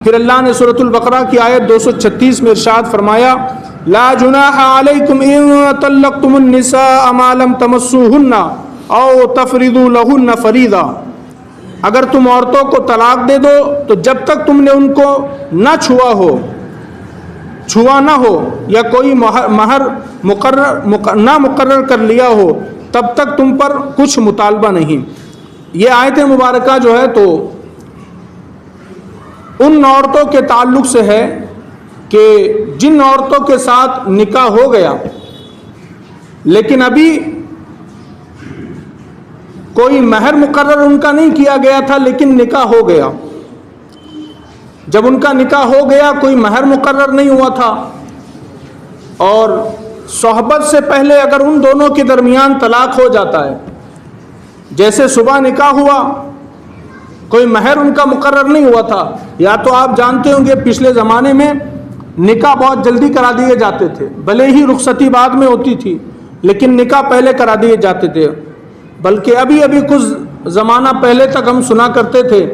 پھر اللہ نے سورۃ البقرہ کی آیت 236 میں ارشاد فرمایا لا جناح علیکم ان طلقتم النساء ما لم تمسوهن او تفرضوا لهن فریضہ، اگر تم عورتوں کو طلاق دے دو تو جب تک تم نے ان کو نہ چھوا نہ ہو یا کوئی مہر نہ مقرر کر لیا ہو تب تک تم پر کچھ مطالبہ نہیں۔ یہ آیت مبارکہ جو ہے تو ان عورتوں کے تعلق سے ہے کہ جن عورتوں کے ساتھ نکاح ہو گیا لیکن ابھی کوئی مہر مقرر ان کا نہیں کیا گیا تھا لیکن نکاح ہو گیا۔ جب ان کا نکاح ہو گیا کوئی مہر مقرر نہیں ہوا تھا اور صحبت سے پہلے اگر ان دونوں کے درمیان طلاق ہو جاتا ہے، جیسے صبح نکاح ہوا کوئی مہر ان کا مقرر نہیں ہوا تھا، یا تو آپ جانتے ہوں گے پچھلے زمانے میں نکاح بہت جلدی کرا دیے جاتے تھے، بھلے ہی رخصتی بعد میں ہوتی تھی لیکن نکاح پہلے کرا دیے جاتے تھے۔ بلکہ ابھی کچھ زمانہ پہلے تک ہم سنا کرتے تھے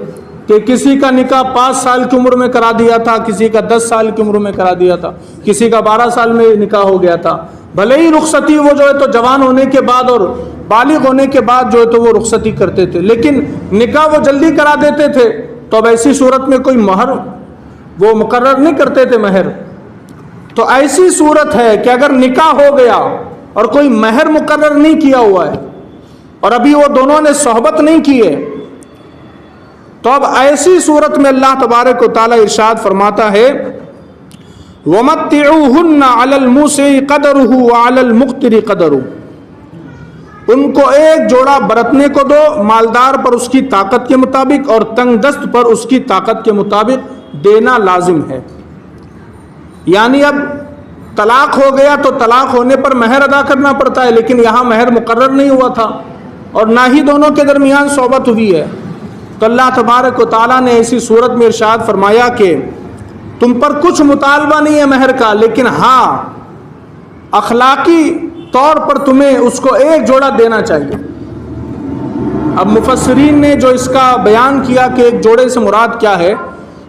کہ کسی کا نکاح 5 سال کی عمر میں کرا دیا تھا، کسی کا 10 سال کی عمر میں کرا دیا تھا، کسی کا 12 سال میں نکاح ہو گیا تھا۔ بھلے ہی رخصتی وہ جو ہے تو جوان ہونے کے بعد اور بالغ ہونے کے بعد جو ہے تو وہ رخصتی کرتے تھے، لیکن نکاح وہ جلدی کرا دیتے تھے، تو اب ایسی صورت میں کوئی مہر وہ مقرر نہیں کرتے تھے مہر۔ تو ایسی صورت ہے کہ اگر نکاح ہو گیا اور کوئی مہر مقرر نہیں کیا ہوا ہے اور ابھی وہ دونوں نے صحبت نہیں کی ہے، تو اب ایسی صورت میں اللہ تبارک و تعالی ارشاد فرماتا ہے وَمَتِّعُوهُنَّ عَلَى الْمُوسِعِ قَدَرُهُ وَعَلَى الْمُقْتِرِ قَدَرُهُ، ان کو ایک جوڑا برتنے کو دو، مالدار پر اس کی طاقت کے مطابق اور تنگ دست پر اس کی طاقت کے مطابق دینا لازم ہے۔ یعنی اب طلاق ہو گیا تو طلاق ہونے پر مہر ادا کرنا پڑتا ہے، لیکن یہاں مہر مقرر نہیں ہوا تھا اور نہ ہی دونوں کے درمیان صحبت ہوئی ہے، تو اللہ تبارک و تعالیٰ نے ایسی صورت میں ارشاد فرمایا کہ تم پر کچھ مطالبہ نہیں ہے مہر کا، لیکن ہاں اخلاقی طور پر تمہیں اس کو ایک جوڑا دینا چاہیے۔ اب مفسرین نے جو اس کا بیان کیا کہ ایک جوڑے سے مراد کیا ہے،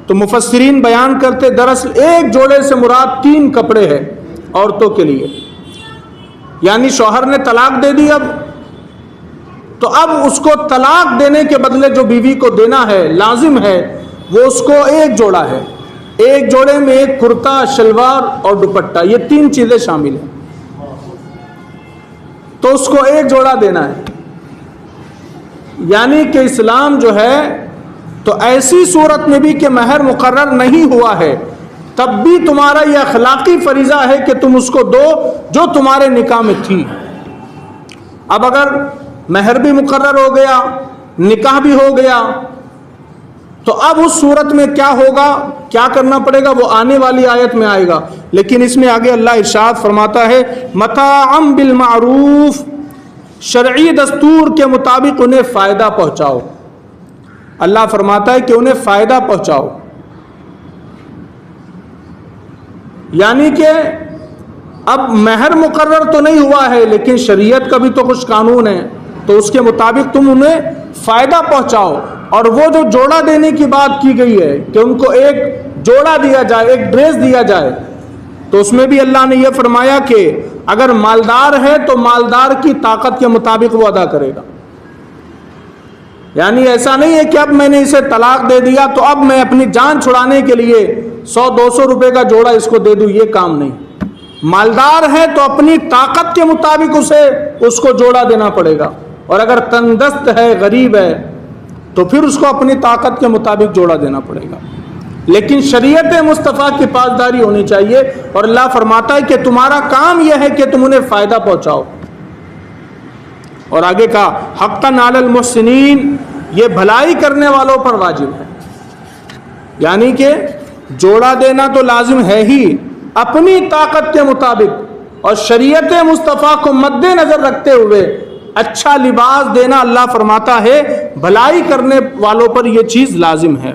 تو مفسرین بیان کرتے دراصل ایک جوڑے سے مراد 3 کپڑے ہیں عورتوں کے لیے۔ یعنی شوہر نے طلاق دے دی اب، تو اب اس کو طلاق دینے کے بدلے جو بیوی کو دینا ہے لازم ہے وہ اس کو ایک جوڑا ہے۔ ایک جوڑے میں ایک کرتا، شلوار اور دوپٹہ، یہ 3 چیزیں شامل ہیں، تو اس کو ایک جوڑا دینا ہے۔ یعنی کہ اسلام جو ہے تو ایسی صورت میں بھی کہ مہر مقرر نہیں ہوا ہے تب بھی تمہارا یہ اخلاقی فریضہ ہے کہ تم اس کو دو جو تمہارے نکاح میں تھی۔ اب اگر مہر بھی مقرر ہو گیا، نکاح بھی ہو گیا، تو اب اس صورت میں کیا ہوگا، کیا کرنا پڑے گا، وہ آنے والی آیت میں آئے گا۔ لیکن اس میں آگے اللہ ارشاد فرماتا ہے متاعا بالمعروف، شرعی دستور کے مطابق انہیں فائدہ پہنچاؤ۔ اللہ فرماتا ہے کہ انہیں فائدہ پہنچاؤ، یعنی کہ اب مہر مقرر تو نہیں ہوا ہے لیکن شریعت کا بھی تو کچھ قانون ہے، تو اس کے مطابق تم انہیں فائدہ پہنچاؤ۔ اور وہ جو جوڑا دینے کی بات کی گئی ہے کہ ان کو ایک جوڑا دیا جائے، ایک ڈریس دیا جائے، تو اس میں بھی اللہ نے یہ فرمایا کہ اگر مالدار ہے تو مالدار کی طاقت کے مطابق وہ ادا کرے گا۔ یعنی ایسا نہیں ہے کہ اب میں نے اسے طلاق دے دیا تو اب میں اپنی جان چھڑانے کے لیے 100-200 روپے کا جوڑا اس کو دے دوں، یہ کام نہیں۔ مالدار ہے تو اپنی طاقت کے مطابق اس کو جوڑا دینا پڑے گا، اور اگر تندرست ہے، غریب ہے، تو پھر اس کو اپنی طاقت کے مطابق جوڑا دینا پڑے گا۔ لیکن شریعت مصطفیٰ کی پاسداری ہونی چاہیے، اور اللہ فرماتا ہے کہ تمہارا کام یہ ہے کہ تم انہیں فائدہ پہنچاؤ۔ اور آگے کہا حقاً علی المحسنین، یہ بھلائی کرنے والوں پر واجب ہے۔ یعنی کہ جوڑا دینا تو لازم ہے ہی اپنی طاقت کے مطابق، اور شریعت مصطفیٰ کو مد نظر رکھتے ہوئے اچھا لباس دینا اللہ فرماتا ہے بھلائی کرنے والوں پر یہ چیز لازم ہے۔